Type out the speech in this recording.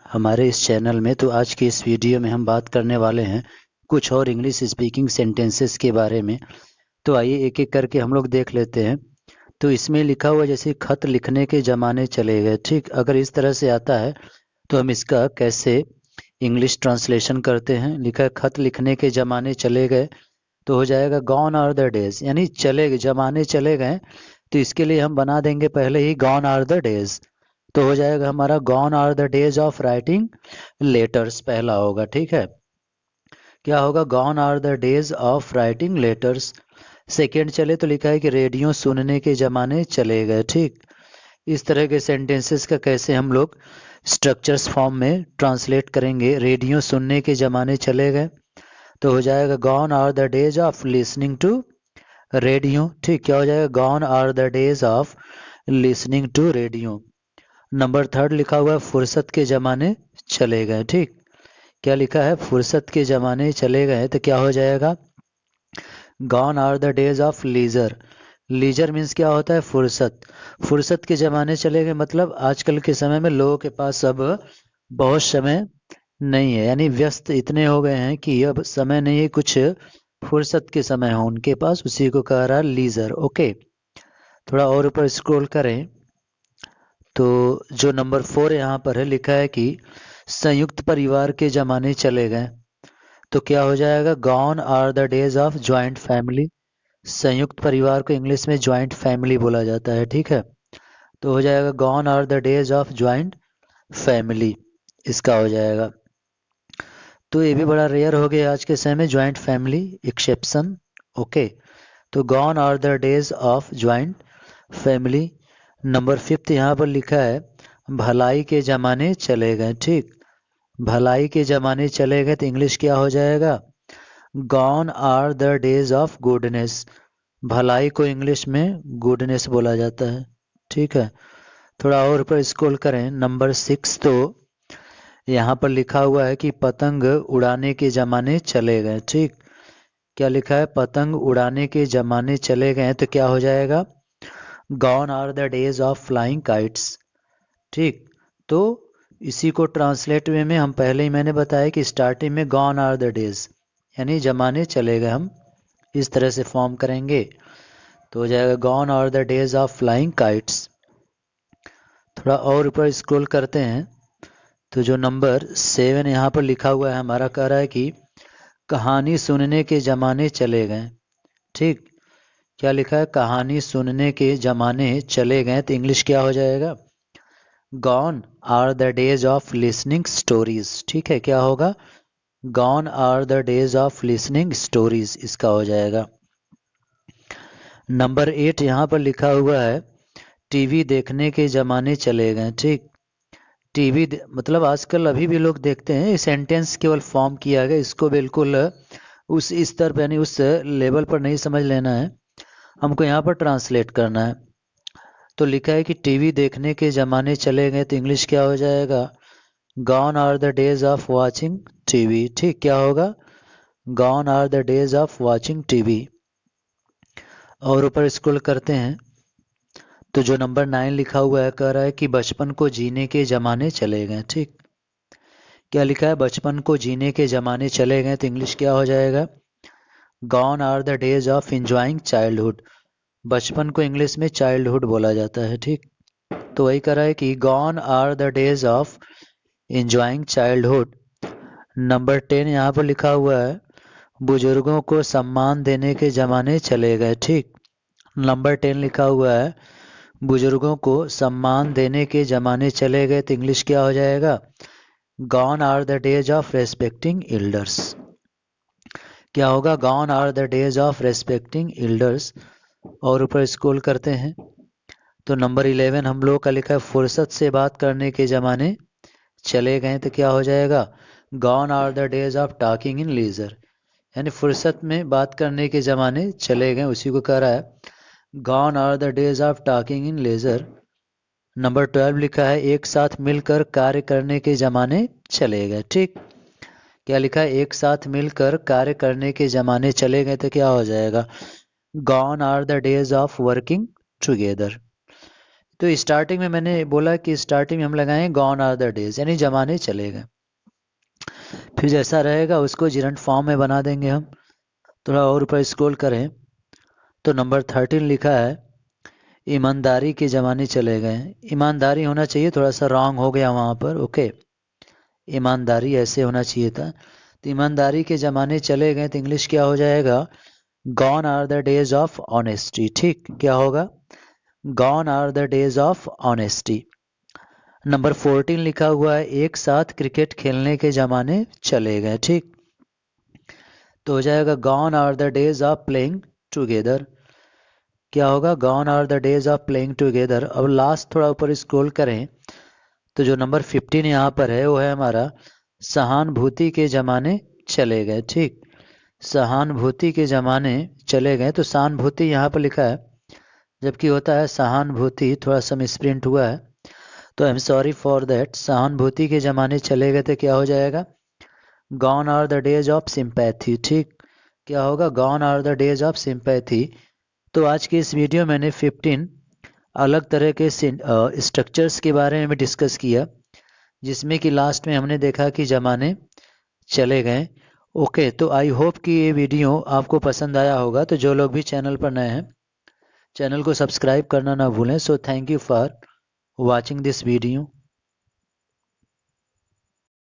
हमारे इस चैनल में। तो आज की इस वीडियो में हम बात करने वाले हैं कुछ और इंग्लिश स्पीकिंग सेंटेंसेस के बारे में। तो आइए एक एक करके हम लोग देख लेते हैं। तो इसमें लिखा हुआ जैसे खत लिखने के ज़माने चले गए, ठीक। अगर इस तरह से आता है तो हम इसका कैसे इंग्लिश ट्रांसलेशन करते हैं। लिखा है खत लिखने के ज़माने चले गए, तो हो जाएगा गॉन आर द डेज, यानी चले गए, ज़माने चले गए। तो इसके लिए हम बना देंगे पहले ही गॉन आर द डेज, तो हो जाएगा हमारा gone are the days of writing letters, पहला होगा, ठीक है। क्या होगा? Gone are the days of writing letters. Second चले तो लिखा है कि रेडियो सुनने के ज़माने चले गए, ठीक। इस तरह के सेंटेंसेस का कैसे हम लोग स्ट्रक्चर्स फॉर्म में ट्रांसलेट करेंगे। रेडियो सुनने के ज़माने चले गए, तो हो जाएगा gone are the days of listening to radio, ठीक। क्या हो जाएगा? Gone are the days of listening to radio. Number third लिखा हुआ है फुर्सत के ज़माने चले गए, ठीक। क्या लिखा है? फुर्सत के ज़माने चले गए, तो क्या हो जाएगा? Gone are the days of leisure. Leisure means क्या होता है? फुर्सत। फुर्सत के ज़माने चले गए मतलब आजकल के समय में लोगों के पास अब बहुत समय नहीं है, यानी व्यस्त इतने हो गए हैं कि अब समय नहीं है, कुछ फुर्सत के समय हो उनके पास, उसी को कह रहा है लीजर। ओके, थोड़ा और ऊपर स्क्रॉल करें तो जो नंबर 4 यहाँ पर है लिखा है कि संयुक्त परिवार के ज़माने चले गए, तो क्या हो जाएगा? Gone are the days of joint family. संयुक्त परिवार को इंग्लिश में जॉइंट फैमिली बोला जाता है, ठीक है। तो हो जाएगा gone are the days of joint family, इसका हो जाएगा। तो ये भी बड़ा रेयर हो गया आज के समय में, जॉइंट फैमिली एक्सेप्शन। ओके, तो gone are the days of joint family. Number 5 यहाँ पर लिखा है भलाई के ज़माने चले गए, ठीक। भलाई के ज़माने चले गए तो इंग्लिश क्या हो जाएगा? Gone are the days of goodness. भलाई को इंग्लिश में गुडनेस बोला जाता है, ठीक है। थोड़ा और ऊपर स्क्रॉल करें, नंबर 6, तो यहाँ पर लिखा हुआ है कि पतंग उड़ाने के ज़माने चले गए, ठीक। क्या लिखा है? पतंग उड़ाने के ज़माने चले गए, तो क्या हो जाएगा? Gone are the days of flying kites, ठीक। तो इसी को ट्रांसलेट वे में हम पहले ही मैंने बताया कि स्टार्टिंग में गॉन आर द डेज यानी ज़माने चले गए, हम इस तरह से फॉर्म करेंगे तो हो जाएगा gone are the days of flying kites. थोड़ा और ऊपर स्क्रॉल करते हैं तो जो नंबर 7 यहाँ पर लिखा हुआ है हमारा, कह रहा है कि कहानी सुनने के ज़माने चले गए, ठीक। क्या लिखा है? कहानी सुनने के ज़माने चले गए, तो इंग्लिश क्या हो जाएगा? Gone are the days of listening stories, ठीक है। क्या होगा? Gone are the days of listening stories, इसका हो जाएगा। नंबर 8 यहाँ पर लिखा हुआ है टीवी देखने के ज़माने चले गए, ठीक। टीवी मतलब आजकल अभी भी लोग देखते हैं, सेंटेंस केवल फॉर्म किया गया, इसको बिल्कुल उस स्तर पर यानी उस लेवल पर नहीं समझ लेना है, हमको यहाँ पर ट्रांसलेट करना है। तो लिखा है कि टीवी देखने के ज़माने चले गए, तो इंग्लिश क्या हो जाएगा? Gone are the days of watching TV, ठीक। क्या होगा? Gone are the days of watching TV. और ऊपर स्क्रॉल करते हैं तो जो नंबर 9 लिखा हुआ है, कह रहा है कि बचपन को जीने के ज़माने चले गए, ठीक। क्या लिखा है? बचपन को जीने के ज़माने चले गए, तो इंग्लिश क्या हो जाएगा? Gone are the days of enjoying childhood. बचपन को इंग्लिश में चाइल्डहुड बोला जाता है, ठीक। तो वही कह रहा है कि gone are the days of enjoying childhood. Number 10 यहाँ पर लिखा हुआ है बुजुर्गों को सम्मान देने के ज़माने चले गए, ठीक। नंबर 10 लिखा हुआ है बुजुर्गों को सम्मान देने के ज़माने चले गए, तो इंग्लिश क्या हो जाएगा? Gone are the days of respecting elders. क्या होगा? Gone are the days of respecting elders. और ऊपर स्क्रॉल करते हैं तो नंबर 11 हम लोग का लिखा है फुर्सत से बात करने के ज़माने चले गए, तो क्या हो जाएगा? Gone are the days of talking in leisure, यानी फुर्सत में बात करने के ज़माने चले गए, उसी को कह रहा है gone are the days of talking in leisure. Number 12 लिखा है एक साथ मिलकर कार्य करने के ज़माने चले गए, ठीक। क्या लिखा है? एक साथ मिलकर कार्य करने के ज़माने चले गए, तो क्या हो जाएगा? Gone are the days of working together. तो स्टार्टिंग में मैंने बोला कि स्टार्टिंग में हम लगाएं गॉन आर द डेज, यानी जमाने चले गए। फिर जैसा रहेगा उसको जिरंट फॉर्म में बना देंगे हम। थोड़ा और ऊपर स्क्रॉल करें तो नंबर 13 लिखा है ईमानदारी के ज़माने चले गए। ईमानदारी होना चाहिए, थोड़ा सा रॉन्ग हो गया वहाँ पर। ओके, ईमानदारी ऐसे होना चाहिए था। तो ईमानदारी के ज़माने चले गए तो इंग्लिश क्या हो जाएगा, gone are the days of honesty. ठीक, क्या होगा, gone are the days of honesty. Number 14 लिखा हुआ है एक साथ क्रिकेट खेलने के ज़माने चले गए। ठीक, तो हो जाएगा gone are the days of playing together. क्या होगा, gone are the days of playing together. अब लास्ट थोड़ा ऊपर स्क्रॉल करें तो जो नंबर 15 यहाँ पर है वो है हमारा सहानुभूति के ज़माने चले गए। ठीक, सहानुभूति के ज़माने चले गए। तो सहानुभूति यहाँ पर लिखा है, जबकि होता है सहानुभूति, थोड़ा सा मिसप्रिंट हुआ है, तो I am sorry for that. सहानुभूति के ज़माने चले गए तो क्या हो जाएगा, gone are the days of sympathy. ठीक, क्या होगा, gone are the days of sympathy. तो आज की इस वीडियो में मैंने 15 अलग तरह के स्ट्रक्चर्स के बारे में भी डिस्कस किया, जिसमें कि लास्ट में हमने देखा कि ज़माने चले गए। ओके, तो आई होप कि ये वीडियो आपको पसंद आया होगा। तो जो लोग भी चैनल पर नए हैं, चैनल को सब्सक्राइब करना ना भूलें। So thank you for watching this video.